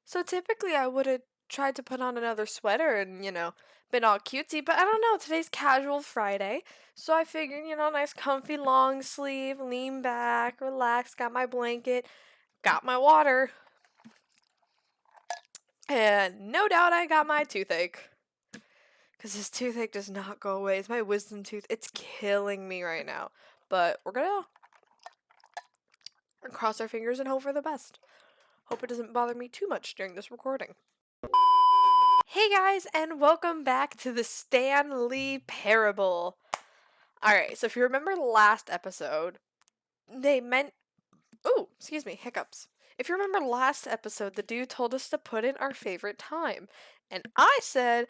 So typically I would have tried to put on another sweater and, been all cutesy, but I don't know, today's casual Friday. So I figured, nice comfy long sleeve, lean back, relax, got my blanket, got my water, and no doubt I got my toothache. Because this toothache does not go away. It's my wisdom tooth. It's killing me right now. But we're gonna cross our fingers and hope for the best. Hope it doesn't bother me too much during this recording. Hey guys, and welcome back to the Stanley Parable. Alright, so if you remember last episode, they meant. Oh, excuse me, hiccups. If you remember last episode, the dude told us to put in our favorite time. And I said,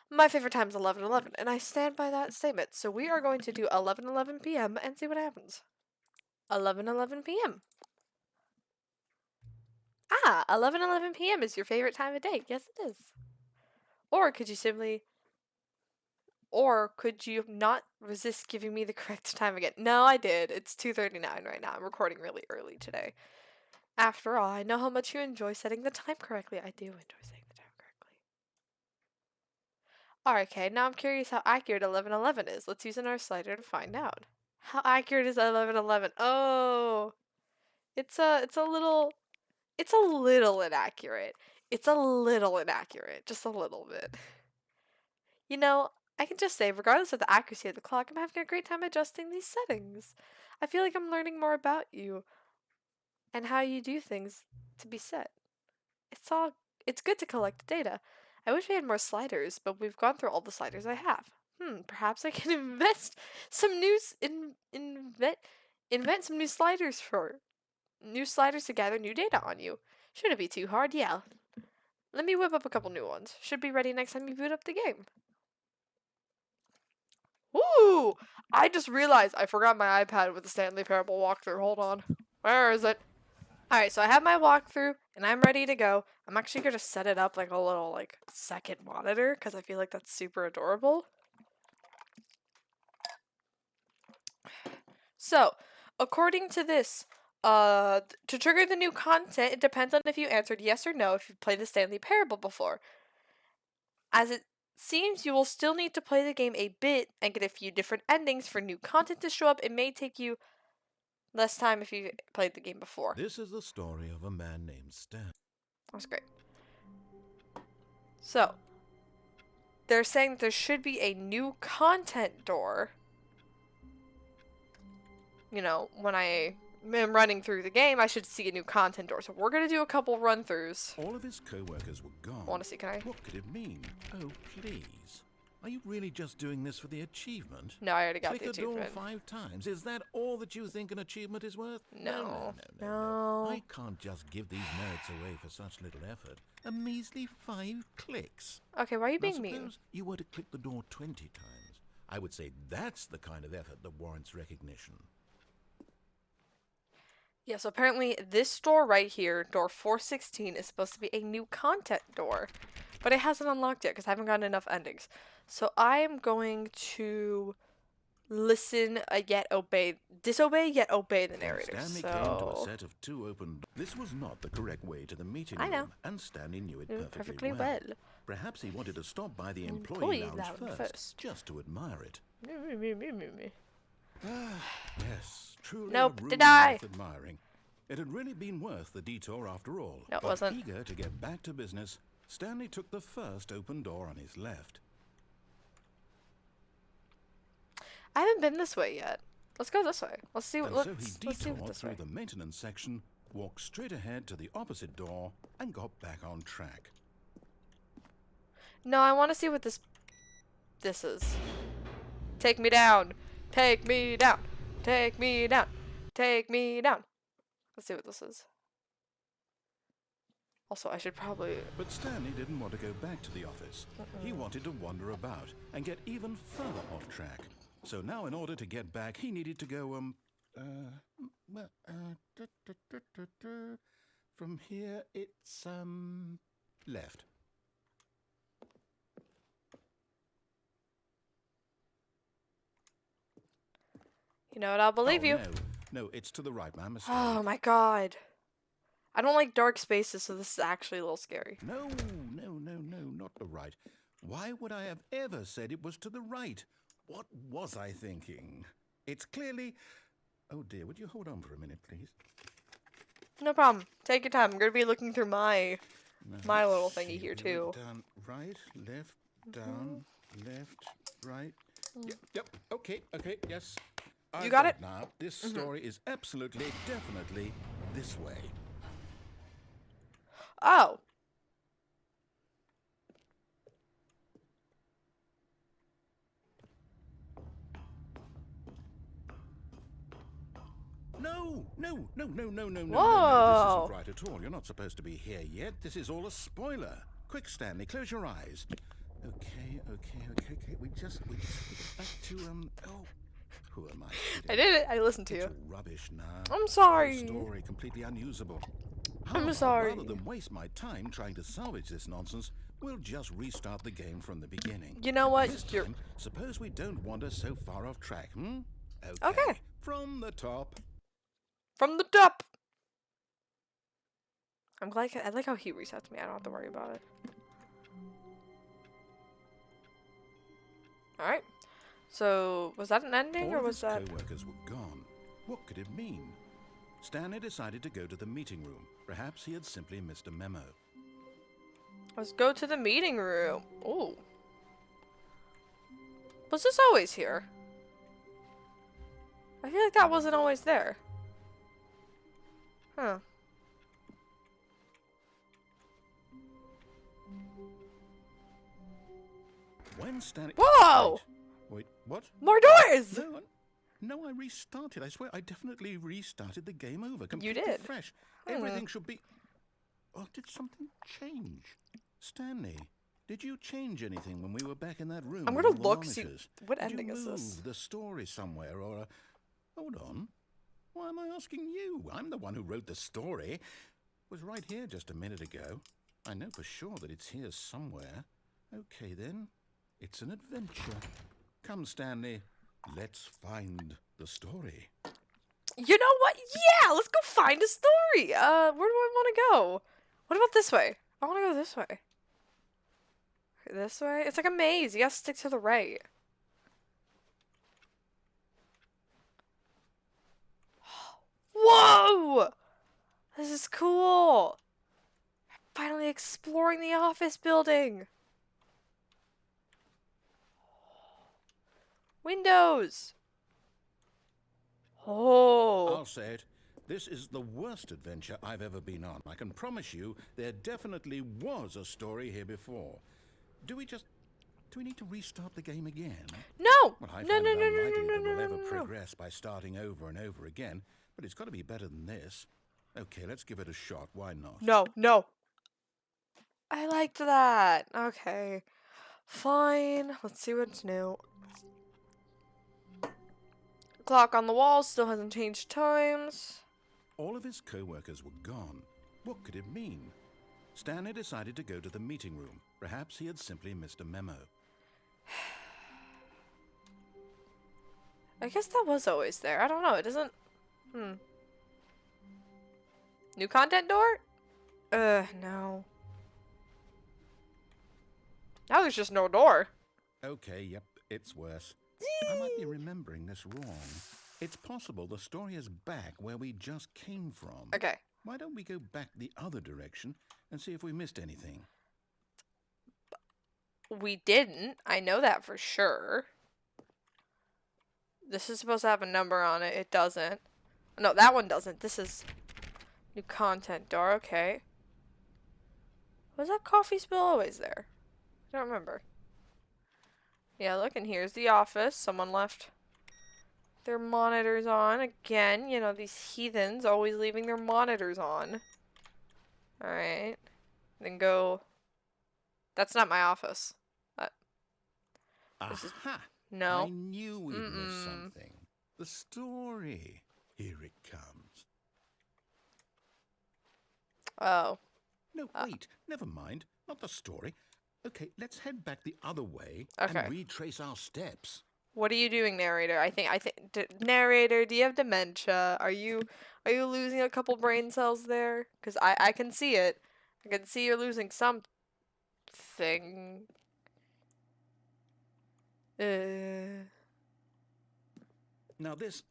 my favorite time is 11:11, and I stand by that statement. So we are going to do 11:11 p.m. and see what happens. 11:11 p.m. 11:11 p.m. is your favorite time of day. Yes, it is. Or could you simply Or could you not resist giving me the correct time again? No, I did. It's 2:39 right now. I'm recording really early today. After all, I know how much you enjoy setting the time correctly. I do enjoy setting the time correctly. Alright, okay, now I'm curious how accurate 11:11 is. Let's use our slider to find out. How accurate is 11:11? Oh, it's a little inaccurate. It's a little inaccurate, just a little bit. You know, I can just say, regardless of the accuracy of the clock, I'm having a great time adjusting these settings. I feel like I'm learning more about you and how you do things to be set. It's good to collect data. I wish we had more sliders, but we've gone through all the sliders I have. Perhaps I can invent some new sliders to gather new data on you. Shouldn't be too hard, yeah. Let me whip up a couple new ones. Should be ready next time you boot up the game. Ooh! I just realized I forgot my iPad with the Stanley Parable walkthrough. Hold on. Where is it? Alright, so I have my walkthrough, and I'm ready to go. I'm actually going to set it up like a little, second monitor, because I feel like that's super adorable. So, according to this, to trigger the new content, it depends on if you answered yes or no if you've played the Stanley Parable before. As it seems you will still need to play the game a bit and get a few different endings for new content to show up. It may take you less time if you played the game before. This is the story of a man named Stan. That's great. So, they're saying there should be a new content door. When I am running through the game, I should see a new content door. So we're going to do a couple run-throughs. All of his co-workers were gone. Want to see, can I? What could it mean? Oh, please. Are you really just doing this for the achievement? No, I already got Click the achievement. Click the door 5 times. Is that all that you think an achievement is worth? No. I can't just give these merits away for such little effort. A measly 5 clicks. Okay, why are you being Suppose mean? you were to click the door 20 times. I would say that's the kind of effort that warrants recognition. Yeah, so apparently this door right here, door 416, is supposed to be a new content door. But it hasn't unlocked yet because I haven't gotten enough endings. So I am going to disobey yet obey the narrator. Stanley came to a set of 2 open. This was not the correct way to the meeting room. I know. And Stanley knew it perfectly well. Perhaps he wanted to stop by the employee lounge first, just to admire it. Yes, truly Nope, a room deny. worth admiring. It had really been worth the detour after all. No, it but wasn't. Eager to get back to business, Stanley took the first open door on his left. I haven't been this way yet. Let's go this way. Let's see what. So he Let's see what detoured this through way. the maintenance section, walked straight ahead to the opposite door, and got back on track. No, I want to see what this is. Take me down. Take me down. Take me down. Take me down. Let's see what this is. Also, I should probably. But Stanley didn't want to go back to the office. He wanted to wander about and get even further off track. So now, in order to get back, he needed to go, from here, it's, left. You know what? I'll believe you. No, it's to the right, my mistake. Oh my god. I don't like dark spaces, so this is actually a little scary. No, not the right. Why would I have ever said it was to the right? What was I thinking? It's clearly... Oh dear, would you hold on for a minute, please? No problem. Take your time. I'm going to be looking through my Now, little let's thingy see. here, We too. went down, right, left, down, left, right. Yep, okay, yes. You got it? Now, this story is absolutely, definitely this way. Oh. No, Whoa. this isn't right at all. You're not supposed to be here yet. This is all a spoiler. Quick, Stanley, close your eyes. Okay. We just back to, oh, who am I kidding? I did it. I listened to It's you. rubbish now. I'm sorry. The story completely unusable. I'm sorry. Rather than waste my time trying to salvage this nonsense, we'll just restart the game from the beginning. You know what? This time, suppose we don't wander so far off track, Okay. From the top. From the top. I like how he resets me. I don't have to worry about it. Alright. So, was that an ending, or was that... All of his co-workers were gone. What could it mean? Stanley decided to go to the meeting room. Perhaps he had simply missed a memo. Let's go to the meeting room. Ooh. Was this always here? I feel like that wasn't always there. Huh. When Stanley... Whoa! Wait, what? More doors! No, I restarted. I swear, I definitely restarted the game over. Completely You did? fresh. Everything should be... Oh, did something change? Stanley, did you change anything when we were back in that room? I'm gonna look, see... What ending is this? Did you move the story somewhere, or... Hold on. Why am I asking you? I'm the one who wrote the story. It was right here just a minute ago. I know for sure that it's here somewhere. Okay, then. It's an adventure. Come, Stanley. Let's find the story. You know what? Yeah, let's go find a story. Where do I want to go? What about this way? I want to go this way. This way? It's like a maze. You gotta stick to the right. Whoa! This is cool. Finally exploring the office building. Windows. Oh. I'll say it. This is the worst adventure I've ever been on. I can promise you there definitely was a story here before. Do we need to restart the game again? No. Well, I No, find no, it no, no, unlikely no, that no, we'll ever no. progress by starting over and over again, but it's got to be better than this. Okay, let's give it a shot. Why not? No, no. I liked that. Okay. Fine. Let's see what's new. Clock on the wall still hasn't changed times. All of his co-workers were gone. What could it mean? Stanley decided to go to the meeting room. Perhaps he had simply missed a memo. I guess that was always there. I don't know. It doesn't... New content door? No. Now there's just no door. Okay, yep, it's worse. I might be remembering this wrong. It's possible the story is back where we just came from. Okay. Why don't we go back the other direction and see if we missed anything? We didn't. I know that for sure. This is supposed to have a number on it. It doesn't. No, that one doesn't. This is new content door. Okay. Was that coffee spill always there? I don't remember. Yeah, look, and here's the office. Someone left their monitors on. Again, you know, these heathens always leaving their monitors on. Alright. Then go... That's not my office. This is... Aha! No. I knew we'd miss something. The story. Here it comes. Oh. No, wait. Never mind. Not the story. Okay, let's head back the other way Okay. and retrace our steps. What are you doing, narrator? Narrator, do you have dementia? Are you losing a couple brain cells there? Cause I can see it. I can see you're losing something. Now this,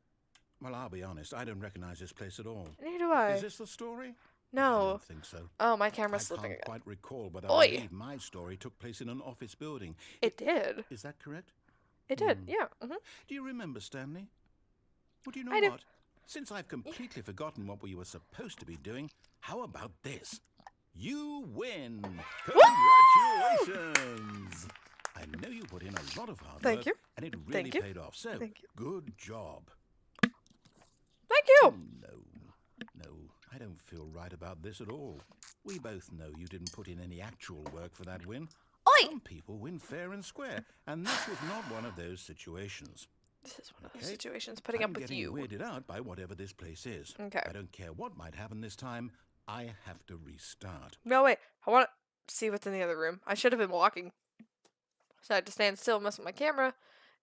well, I'll be honest, I don't recognize this place at all. Neither do I. Is this the story? I No. don't think so. Oh, my camera's I slipping can't again. quite recall, but I Oi! believe my story took place in an office building. It did. Is that correct? It did. Yeah. Mm-hmm. Do you remember, Stanley? Well, do you know I do. what? Since I've completely forgotten what we were supposed to be doing, how about this? You win! Congratulations! I know you put in a lot of hard Thank work, you. and it really Thank you. paid off. So, Thank you. good job. Thank you. No, I don't feel right about this at all. We both know you didn't put in any actual work for that win. Oi! Some people win fair and square, and this was not one of those situations. This is one of those situations. Putting up with you. I'm getting weirded out by whatever this place is. Okay. I don't care what might happen this time. I have to restart. No, wait. I want to see what's in the other room. I should have been walking. So I had to stand still and mess with my camera.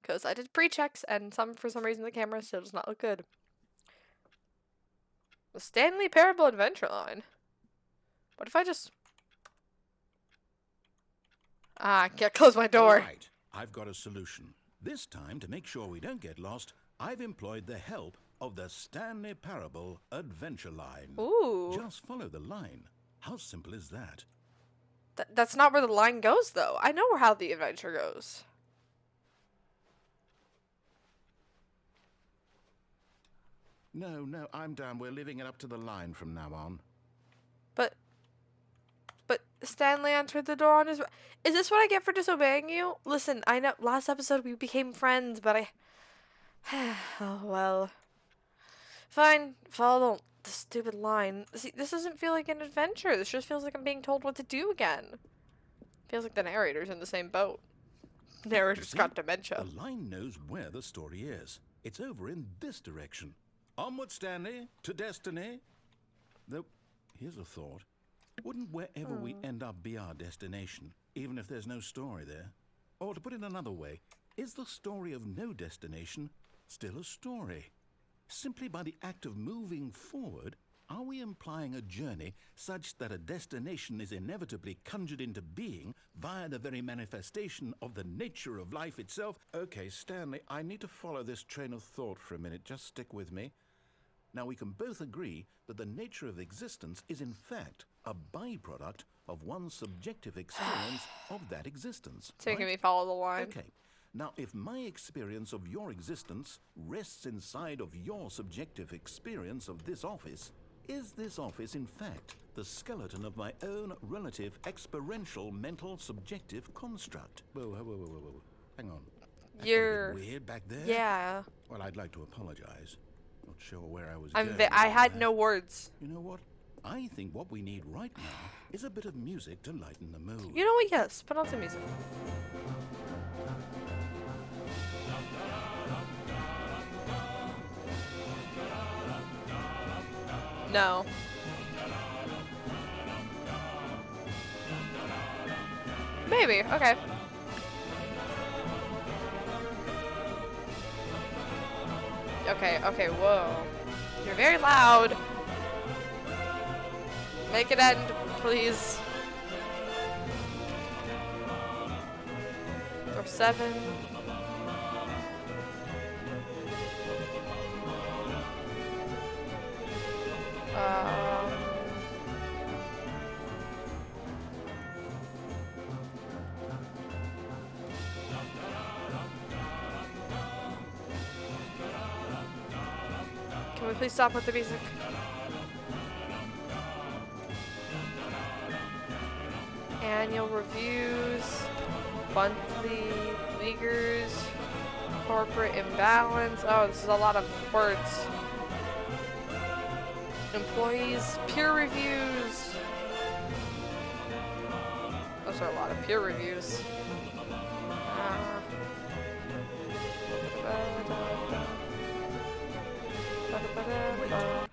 Because I did pre-checks and for some reason the camera still does not look good. The Stanley Parable Adventure line. What if I just... I can't close my door. All right. I've got a solution. This time, to make sure we don't get lost, I've employed the help of the Stanley Parable Adventure line. Ooh. Just follow the line. How simple is that? That's not where the line goes, though. I know how the adventure goes. No, I'm down. We're leaving it up to the line from now on. But Stanley answered the door on his... Is this what I get for disobeying you? Listen, I know last episode we became friends, but I... Oh, well. Fine, follow the stupid line. See, this doesn't feel like an adventure. This just feels like I'm being told what to do again. Feels like the narrator's in the same boat. Narrator's got dementia. The line knows where the story is. It's over in this direction. Onward, Stanley, to destiny. Though, here's a thought. Wouldn't wherever we end up be our destination, even if there's no story there? Or to put it another way, is the story of no destination still a story? Simply by the act of moving forward, are we implying a journey such that a destination is inevitably conjured into being via the very manifestation of the nature of life itself? Okay, Stanley, I need to follow this train of thought for a minute. Just stick with me. Now, we can both agree that the nature of existence is in fact a byproduct of one's subjective experience of that existence. Taking me follow the line. Okay. Now, if my experience of your existence rests inside of your subjective experience of this office, is this office in fact the skeleton of my own relative experiential mental subjective construct? Whoa. Hang on. That got a bit weird back there. Yeah. Well, I'd like to apologize. Not sure where I was I going. had no words. You know what? I think what we need right now is a bit of music to lighten the mood. You know what? Yes. Put on some music. No. Maybe. Okay. Okay, whoa. You're very loud. Make it end, please. Or 7. Can we please stop with the music? Annual reviews, monthly leaguers, corporate imbalance. Oh, this is a lot of words. Employees, peer reviews. Those are a lot of peer reviews.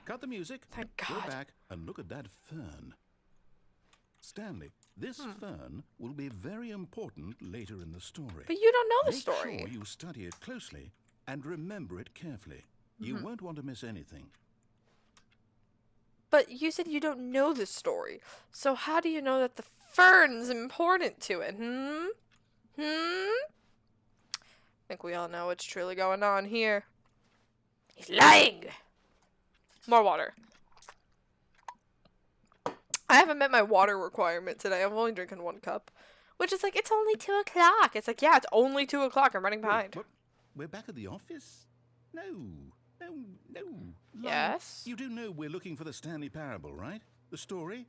Cut the music. Thank Go God. back and look at that fern. Stanley, This fern will be very important later in the story. But you don't know the story. Make sure you study it closely and remember it carefully. You won't want to miss anything. But you said you don't know the story. So how do you know that the fern's important to it? I think we all know what's truly going on here. He's lying! More water. I haven't met my water requirement today. I'm only drinking 1 cup. Which is like, it's only 2 o'clock. It's like, yeah, it's only 2 o'clock. I'm running behind. Wait, we're back at the office? No. Yes? You do know we're looking for the Stanley Parable, right? The story?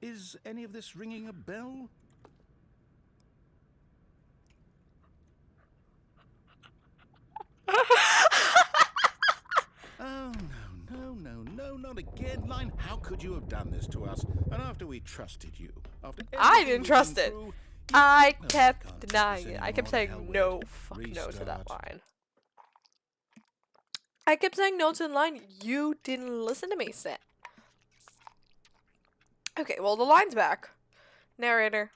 Is any of this ringing a bell? Oh, no, not again. Line, how could you have done this to us? And after we trusted you, after I didn't trust it. I kept can't denying take this it. I anymore. kept The saying hell with no, it. fuck no to that Restart. line. I kept saying no to the line. You didn't listen to me, Stan. Okay, well, the line's back. Narrator,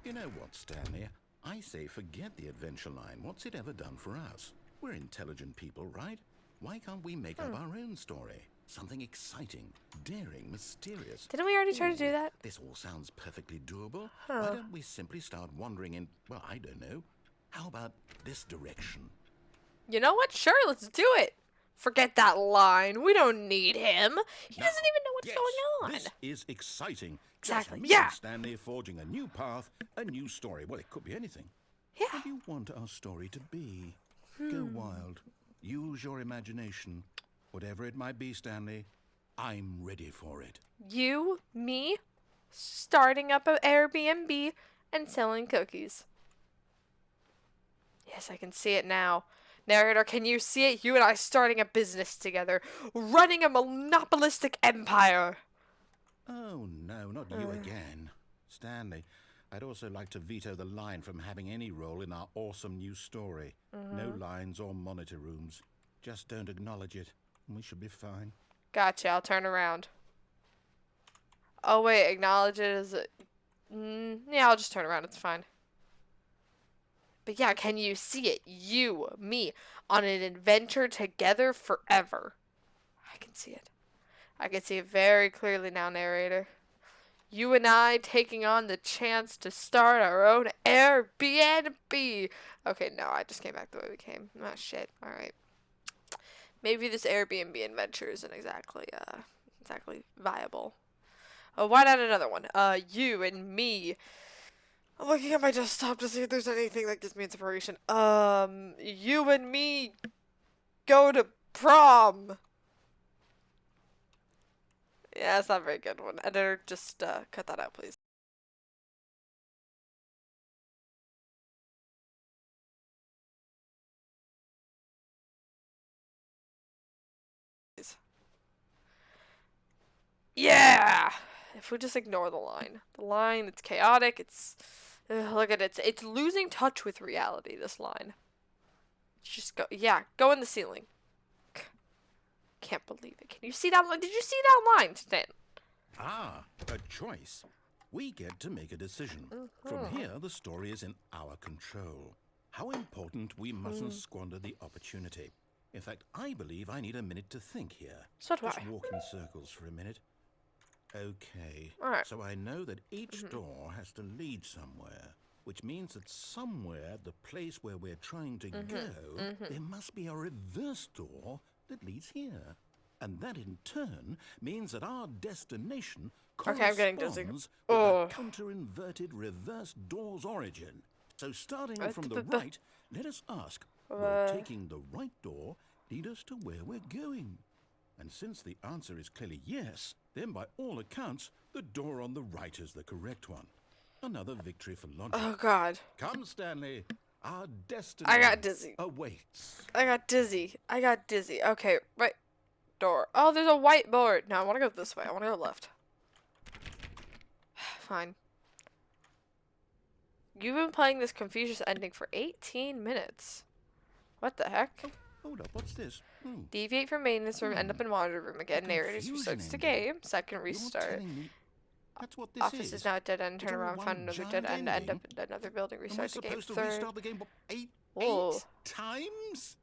You know what, Stanley? I say forget the adventure line. What's it ever done for us? We're intelligent people, right? Why can't we make up our own story? Something exciting, daring, mysterious. Didn't we already try to do that? This all sounds perfectly doable. Why don't we simply start wandering in, well, I don't know. How about this direction? You know what? Sure, let's do it. Forget that line. We don't need him. He doesn't even know what's Yes, going on. this is exciting. Exactly, Just me yeah. and Stanley forging a new path, a new story. Well, it could be anything. Yeah. What do you want our story to be? Go wild. Use your imagination. Whatever it might be, Stanley, I'm ready for it. You, me, starting up an Airbnb and selling cookies. Yes, I can see it now. Narrator, can you see it? You and I starting a business together, running a monopolistic empire. Oh, no, not you again. Stanley, I'd also like to veto the line from having any role in our awesome new story. No lines or monitor rooms. Just don't acknowledge it, and we should be fine. Gotcha, I'll turn around. Oh, wait, acknowledge it as a... yeah, I'll just turn around, it's fine. But yeah, can you see it? You, me, on an adventure together forever. I can see it. I can see it very clearly now, narrator. You and I taking on the chance to start our own Airbnb. Okay, no, I just came back the way we came. Oh, shit. Alright. Maybe this Airbnb adventure isn't exactly viable. Oh, why not another one? You and me. I'm looking at my desktop to see if there's anything that gives me inspiration. You and me go to prom. Yeah, it's not a very good one. Editor, just cut that out, please. Yeah! If we just ignore the line. The line, it's chaotic, it's... look at it. It's losing touch with reality, this line. Just go... Yeah, go in the ceiling. Can't believe it. Can you see that line? Did you see that line, Stan? Ah, a choice. We get to make a decision. From here, the story is in our control. How important we mustn't squander the opportunity. In fact, I believe I need a minute to think here. So do Just I. walk in circles for a minute. Okay. Alright. So I know that each door has to lead somewhere, which means that somewhere, the place where we're trying to go, there must be a reverse door that leads here. And that in turn means that our destination Okay, I'm getting dizzy. corresponds with the counter-inverted reverse door's origin. So starting from the right, let us ask, will taking the right door lead us to where we're going? And since the answer is clearly yes, then by all accounts, the door on the right is the correct one. Another victory for logic. Oh, God. Come, Stanley. Our destiny I got dizzy. awaits. I got dizzy. Okay, right door. Oh, there's a whiteboard. No, I want to go this way. I want to go left. Fine. You've been playing this Confucius ending for 18 minutes. What the heck? Oh, hold up, what's this? Deviate from maintenance room, end up in monitor room again. Narrators confusion restarts the ending. game. Second You're restart. telling me that's what this Office is now a dead end. It's Turn all around, one find another giant dead end. End up ending? in another building. Am I Restart the game. supposed to Third. restart the game eight Whoa. times?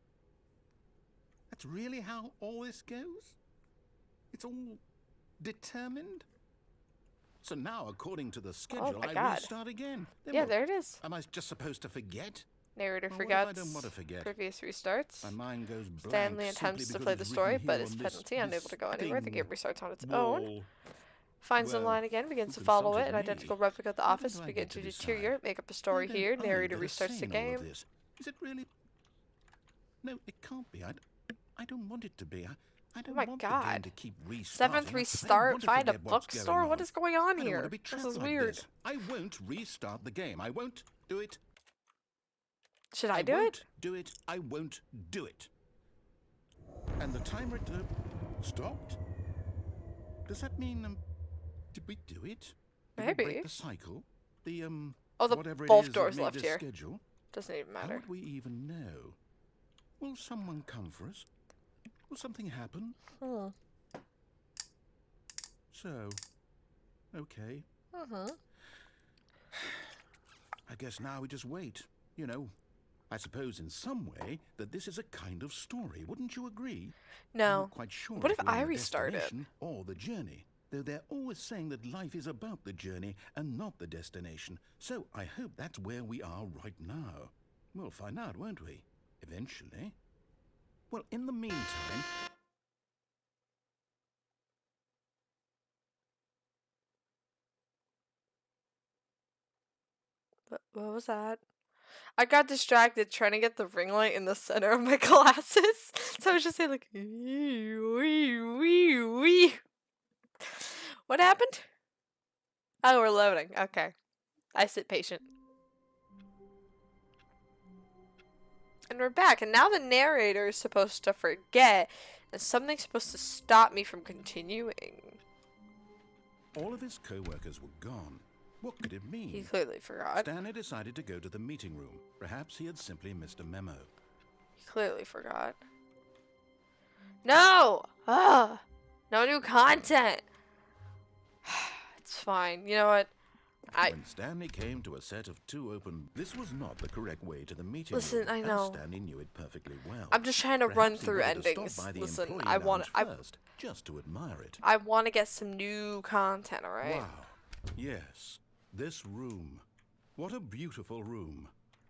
That's really how all this goes? It's all determined? So now, according to the schedule, my I God. restart again. Then Yeah, what? there it is. Am I just supposed to forget? Narrator Well, forgets. what if I don't want to forget? Previous restarts. My mind goes blank. Stanley simply attempts to because play it's the story, written but here his on penalty, unable to go anywhere. The game restarts on its wall. own. Finds the Well, line again, begins who to follow consulted it. An me? identical replica of the How office did I begin get to to decide? deteriorate. Make up a story Why here. don't I Narrator get a restarts say the in all of game. this? Is it really? No, it can't be. I don't want it to be. I don't my want the God. game to keep restarting. Seventh I don't restart. want to Find a forget what's going bookstore. What on. is going on I don't want here? to be This trapped is like weird. this. I won't restart the game. I won't do it. Should I do it? won't do it. I won't do it. And the timer stopped? Does that mean, did we do it? Did we Maybe. break the cycle? The, Oh, whatever both it is doors that made left this here. schedule? Doesn't even How matter. would we even know? Will someone come for us? Will something happen? So, okay. I guess now we just wait. You know, I suppose in some way that this is a kind of story. Wouldn't you agree? I'm No. not quite sure What if we're I on the restart it? destination or the journey. Though they're always saying that life is about the journey and not the destination. So I hope that's where we are right now. We'll find out, won't we? Eventually. Well, in the meantime... What was that? I got distracted trying to get the ring light in the center of my glasses. So I was just saying like, wee. What happened? Oh, we're loading. Okay. I sit patient. And we're back. And now the narrator is supposed to forget. And something's supposed to stop me from continuing. All of his co-workers were gone. What could it mean? He clearly forgot. Stanley decided to go to the meeting room. Perhaps he had simply missed a memo. He clearly forgot. No! Ugh! No new content! It's fine. You know what? When Stanley came to a set of two open... This was not the correct way to the meeting Listen, room. I know. And Stanley knew it perfectly well. I'm just trying to Perhaps run he through wanted to stop endings. by the Listen, employee I want lounge first, just to admire it. I want to get some new content, alright? Wow. Yes. This room. What a beautiful room.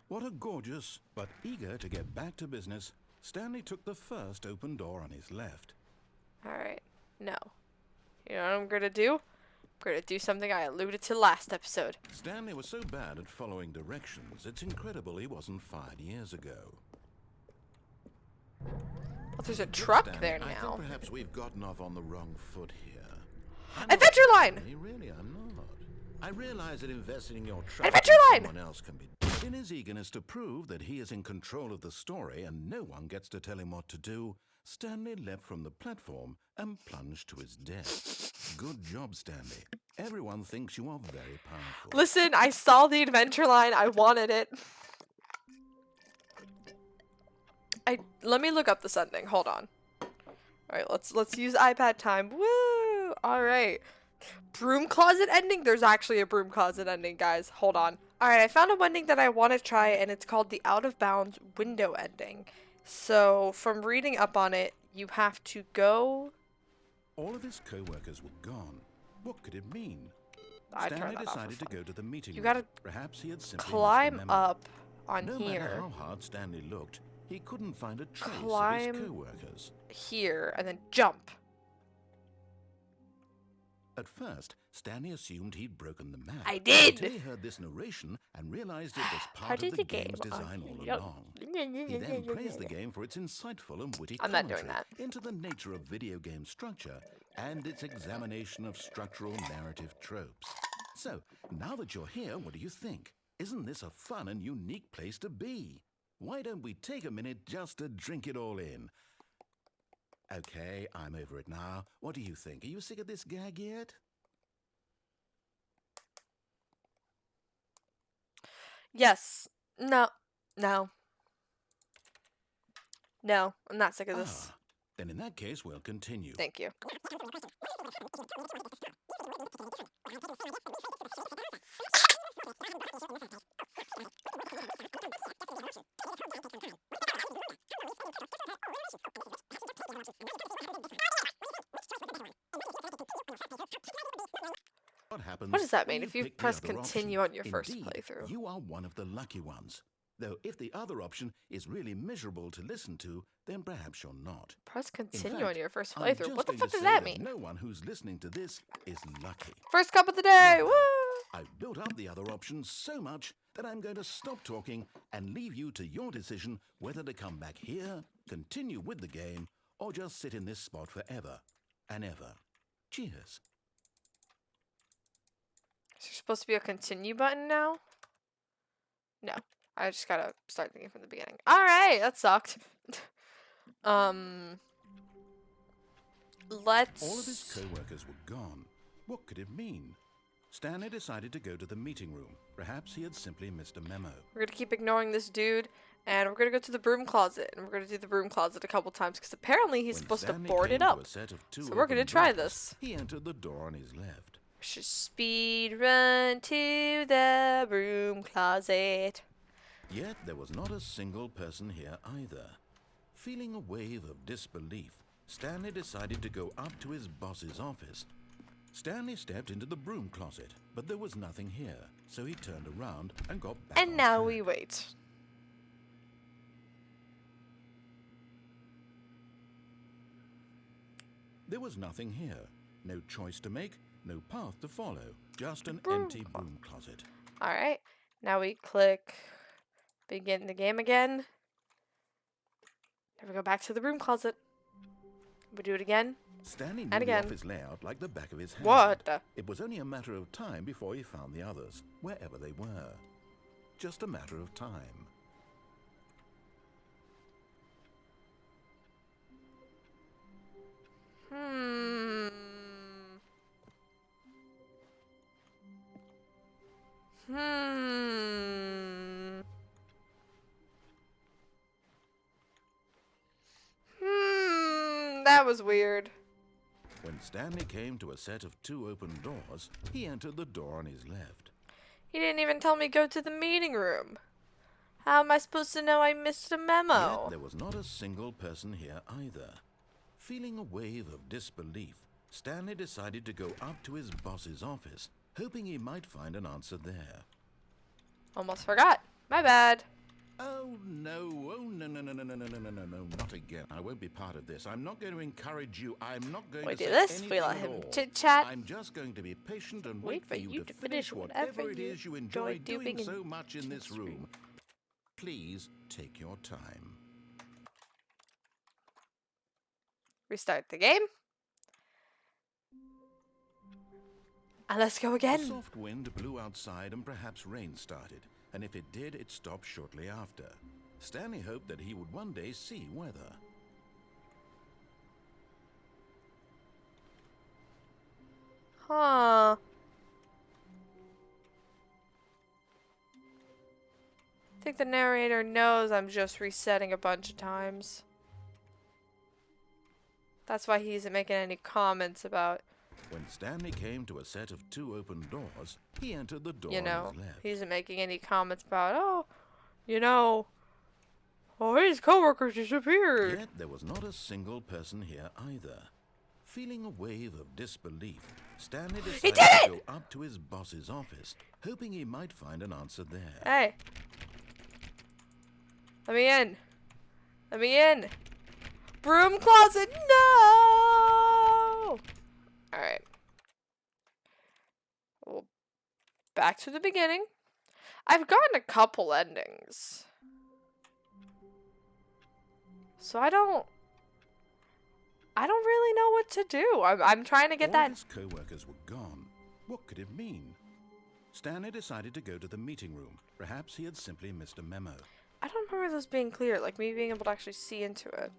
What a gorgeous... But eager to get back to business, Stanley took the first open door on his left. Alright. No. You know what I'm gonna do? I'm gonna do something I alluded to last episode. Stanley was so bad at following directions, it's incredible he wasn't fired years ago. Well, there's a truck Stanley, there I now. think perhaps we've gotten off on the wrong foot here. Adventure Line! Really, I'm not. I realize that investing in your trust Adventure in Line! someone else can be... But in his eagerness to prove that he is in control of the story and no one gets to tell him what to do, Stanley leapt from the platform and plunged to his death. Good job, Stanley. Everyone thinks you are very powerful. Listen, I saw the Adventure Line. I wanted it. Let me look up this ending. Hold on. Alright, let's use iPad time. Woo! Alright. Broom closet ending? There's actually a broom closet ending, guys. Hold on. Alright, I found a ending that I want to try, and it's called the Out of Bounds window ending. So, from reading up on it, you have to go... All of his co-workers were gone. What could it mean? I Stanley tried that out for decided to fun. go to the meeting You room. gotta Perhaps he had simply climb missed a memo. up on No matter here. how hard Stanley looked, he couldn't find a trace of Climb his co-workers. here, and then jump. At first, Stanley assumed he'd broken the map. I did! Until he heard this narration and realized it was part Part of of the the game game's design all Yep. along. He then praised the game for its insightful and witty I'm not commentary doing that. into the nature of video game structure and its examination of structural narrative tropes. So, now that you're here, what do you think? Isn't this a fun and unique place to be? Why don't we take a minute just to drink it all in? Okay, I'm over it now. What do you think? Are you sick of this gag yet? Yes. No. No. No, I'm not sick of this. Ah, then in that case, we'll continue. Thank you. What happens What does that when mean? you If you pick the press other continue option? on your first Indeed, playthrough. you are one of the lucky ones. Though if the other option is really miserable to listen to, then perhaps you're not. Press In continue on fact, your first I'm playthrough. just What the going fuck to does say that that mean? no one who's listening to this is lucky. First cup of the day! Well, Woo! I've built up the other options so much that I'm going to stop talking and leave you to your decision whether to come back here, continue with the game, or just sit in this spot forever and ever. Cheers. Is there supposed to be a continue button now? No. I just gotta start thinking from the beginning. Alright, that sucked. Let's... All of his co-workers were gone. What could it mean? Stanley decided to go to the meeting room. Perhaps he had simply missed a memo. We're gonna keep ignoring this dude, and we're gonna go to the broom closet, and we're gonna do the broom closet a couple times, because apparently he's When supposed Stanley to board came it to up. a set of two So we're gonna open try doors, this. He entered the door on his left. Should speed run to the broom closet. Yet there was not a single person here either. Feeling a wave of disbelief, Stanley decided to go up to his boss's office. Stanley stepped into the broom closet, but there was nothing here, so he turned around and got back And on now track. we wait. There was nothing here. No choice to make, no path to follow, just an Broom empty broom closet. Alright, now we click begin the game again. Then we go back to the broom closet. We do it again. Stanley knew And the again. office layout like the back of his hand. What the? It was only a matter of time before he found the others, wherever they were. Just a matter of time. Hmm. Hmm. That was weird. When Stanley came to a set of two open doors, he entered the door on his left. He didn't even tell me go to the meeting room. How am I supposed to know I missed a memo? Yet there was not a single person here either. Feeling a wave of disbelief, Stanley decided to go up to his boss's office, hoping he might find an answer there. Almost forgot. My bad. Oh no, no, not again. I won't be part of this. I'm not going to encourage you. I'm not going We to do say this, anything we let at him all. chit-chat. I'm just going to be patient and Wait for you to finish whatever it is you enjoy doing in so much in this this room. room. Please take your time. Restart the game. And let's go A again. soft wind blew outside and perhaps rain started, and if it did, it stopped shortly after. Stanley hoped that he would one day see weather. Huh. I think the narrator knows I'm just resetting a bunch of times. That's why he isn't making any comments about, When Stanley came to a set of two open doors, he entered the door you on know, his left. he isn't making any comments about, oh, you know, oh, his coworkers disappeared. Yet there was not a single person here either. Feeling a wave of disbelief, Stanley decided to go up to his boss's office, hoping he might find an answer there. Hey. Let me in. Let me in. Broom closet, no! Alright. Well, back to the beginning. I've gotten a couple endings. So I don't really know what to do. I'm trying to get All that. his co-workers were gone. What could it mean? Stanley decided to go to the meeting room. Perhaps he had simply missed a memo. I don't remember this being clear, like me being able to actually see into it.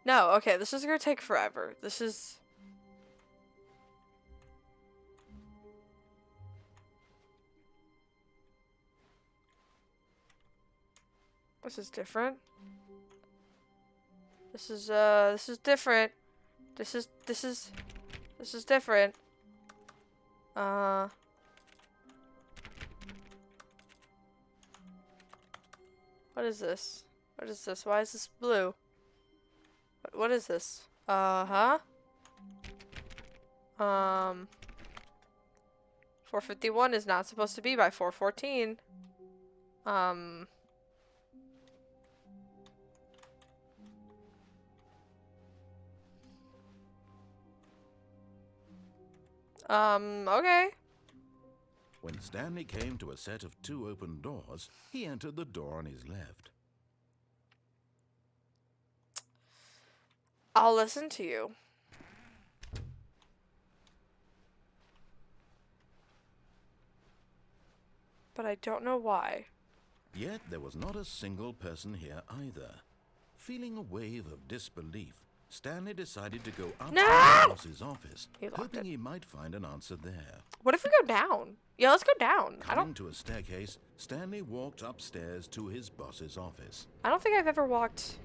No, okay, this is gonna take forever. This is different. This is different. This is different. What is this? What is this? Why is this blue? What is this? 451 is not supposed to be by 414. Okay. When Stanley came to a set of 2 open doors, he entered the door on his left. I'll listen to you. But I don't know why. Yet there was not a single person here either. Feeling a wave of disbelief, Stanley decided to go up to the boss's office, hoping he might find an answer there. What if we go down? Yeah, let's go down. Coming to a staircase, Stanley walked upstairs to his boss's office. I don't think I've ever walked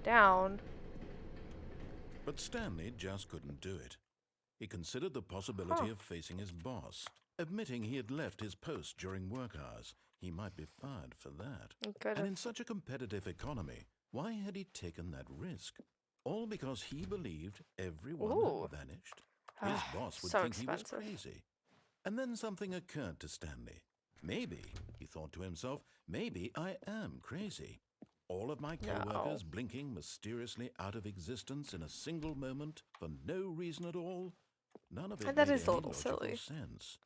down. But Stanley just couldn't do it. He considered the possibility of facing his boss. Admitting he had left his post during work hours, he might be fired for that. And in such a competitive economy, why had he taken that risk? All because he believed everyone had vanished. His boss would think he was crazy. And then something occurred to Stanley. Maybe, he thought to himself, maybe I am crazy. All of my co-workers blinking mysteriously out of existence in a single moment for no reason at all. None of it made any logical sense.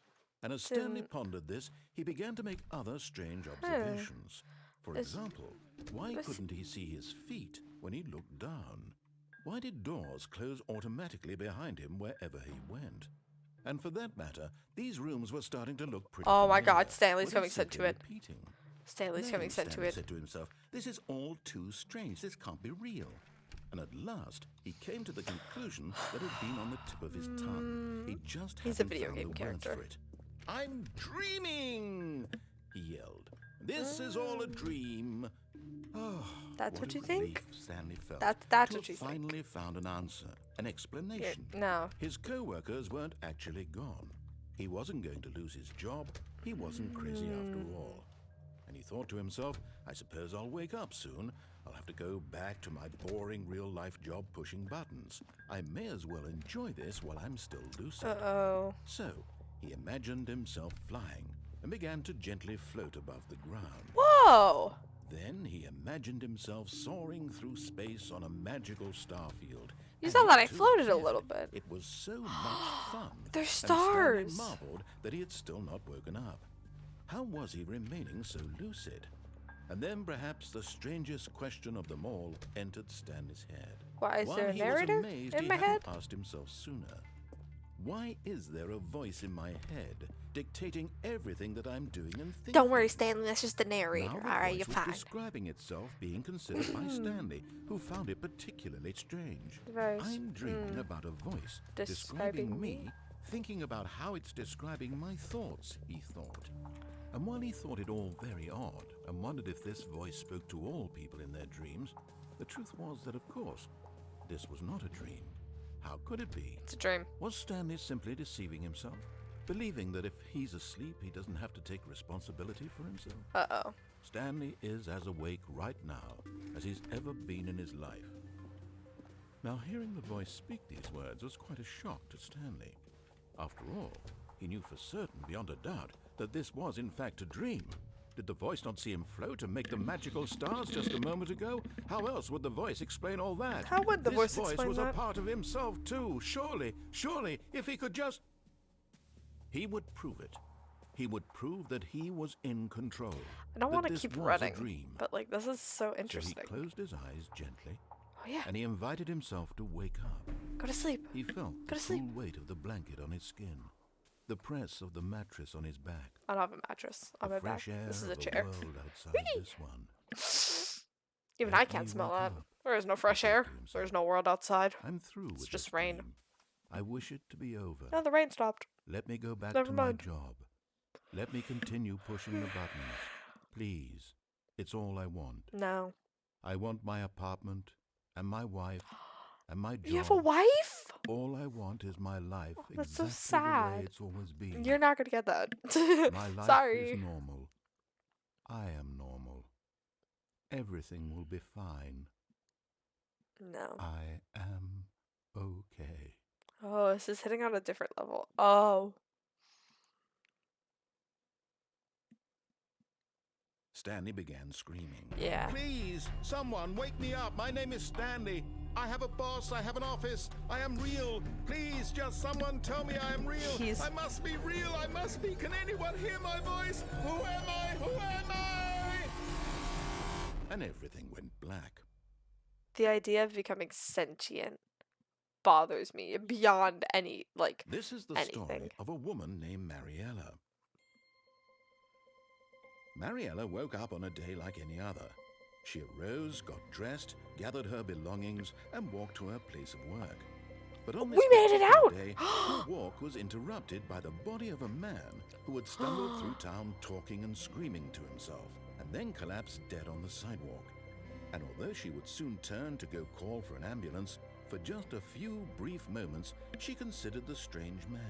And as Stanley pondered this, he began to make other strange observations. For example, why couldn't he see his feet when he looked down? Why did doors close automatically behind him wherever he went? And for that matter, these rooms were starting to look pretty familiar. My God, Stanley's coming sent to it. Stanley's coming sent to it. Said to himself, this is all too strange. This can't be real. And at last, he came to the conclusion that had been on the tip of his tongue. He just He's a video game character. For it. I'm dreaming, he yelled. This is all a dream. Oh, that's what you think? Stanley felt. That's what you think. Finally found an answer, an explanation. No. His co-workers weren't actually gone. He wasn't going to lose his job. He wasn't crazy after all. And he thought to himself, I suppose I'll wake up soon. I'll have to go back to my boring real-life job pushing buttons. I may as well enjoy this while I'm still lucid. So, he imagined himself flying and began to gently float above the ground. Whoa! Then he imagined himself soaring through space on a magical starfield. You saw that I floated a little bit. It was so much fun. There's stars! And Stanley marveled that he had still not woken up. How was he remaining so lucid? And then perhaps the strangest question of them all entered Stanley's head. Why is there a narrator in my head? He asked himself sooner. Why is there a voice in my head dictating everything that I'm doing and thinking? Don't worry, Stanley. That's just the narrator. Now the all right, voice you're was fine. describing itself being considered by Stanley, who found it particularly strange. I'm dreaming about a voice describing me, thinking about how it's describing my thoughts, he thought. And while he thought it all very odd and wondered if this voice spoke to all people in their dreams, the truth was that, of course, this was not a dream. How could it be? It's a dream. Was Stanley simply deceiving himself, believing that if he's asleep, he doesn't have to take responsibility for himself? Stanley is as awake right now as he's ever been in his life. Now, hearing the voice speak these words was quite a shock to Stanley. After all, he knew for certain, beyond a doubt, that this was in fact a dream. Did the voice not see him float and make the magical stars just a moment ago? How else would the voice explain all that? How would the voice explain that? This voice was a part of himself too. Surely, if he could just... He would prove it. He would prove that he was in control. I don't want to keep running, but like this is so interesting. So he closed his eyes gently. Oh yeah. And he invited himself to wake up. Go to sleep. He felt the full weight of the blanket on his skin. The press of the mattress on his back. I don't have a mattress on my back. This is a chair. This one. Even I can't smell that. There is no fresh air. There's no world outside. I'm through it's with just this rain. dream. I wish it to be over. No, the rain stopped. Let me go back to my job. Let me continue pushing the buttons. Please. It's all I want. No. I want my apartment and my wife and my job. You have a wife? All I want is my life That's so exactly the way sad. it's always been. You're not gonna get that. My life Sorry. is normal. I am normal. Everything will be fine. No. I am okay. Oh, this is hitting on a different level. Oh. Stanley began screaming. Yeah. Please, someone, wake me up. My name is Stanley. I have a boss. I have an office. I am real. Please, just someone tell me I am real. I must be real. I must be. Can anyone hear my voice? Who am I? Who am I? And everything went black. The idea of becoming sentient bothers me beyond any, like, This is the story of a woman named Mariella. Mariella woke up on a day like any other. She arose, got dressed, gathered her belongings, and walked to her place of work. But on this particular day, her walk was interrupted by the body of a man who had stumbled through town talking and screaming to himself, and then collapsed dead on the sidewalk. And although she would soon turn to go call for an ambulance, for just a few brief moments, she considered the strange man.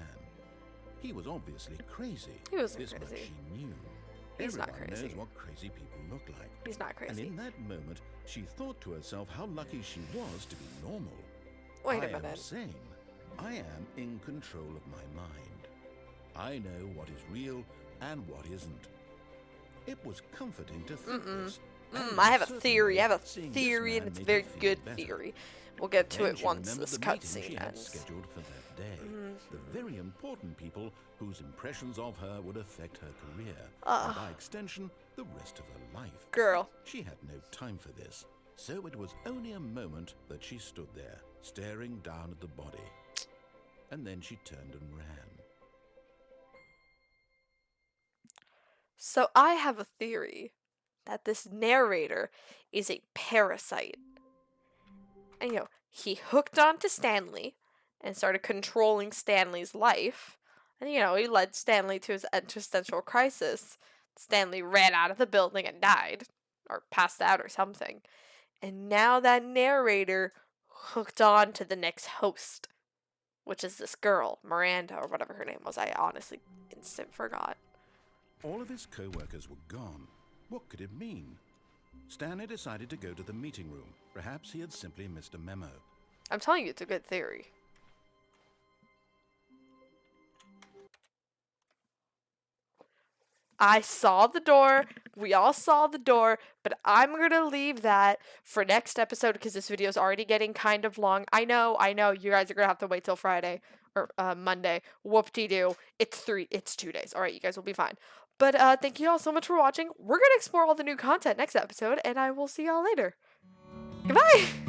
He was obviously crazy. He wasn't this crazy. Much she knew. He's Everyone not crazy. knows what crazy people look like. He's not crazy. And in that moment, she thought to herself how lucky she was to be normal. Wait a I am minute. sane. I am in control of my mind. I know what is real and what isn't. It was comforting to think this. I have a theory. I have a theory, and it's a very good theory. We'll get to it once this cutscene ends. Scheduled for that day. The very important people whose impressions of her would affect her career, and by extension, the rest of her life. Girl. She had no time for this, so it was only a moment that she stood there, staring down at the body. And then she turned and ran. So I have a theory that this narrator is a parasite. And, he hooked on to Stanley and started controlling Stanley's life. And, he led Stanley to his existential crisis. Stanley ran out of the building and died. Or passed out or something. And now that narrator hooked on to the next host. Which is this girl, Miranda, or whatever her name was. I honestly instant forgot. All of his co-workers were gone. What could it mean? Stanley decided to go to the meeting room. Perhaps he had simply missed a memo. I'm telling you, it's a good theory. I saw the door. We all saw the door. But I'm going to leave that for next episode because this video is already getting kind of long. I know. You guys are going to have to wait till Friday or Monday. Whoop-de-doo. It's 2 days. All right, you guys will be fine. But thank you all so much for watching. We're going to explore all the new content next episode, and I will see y'all later. Goodbye!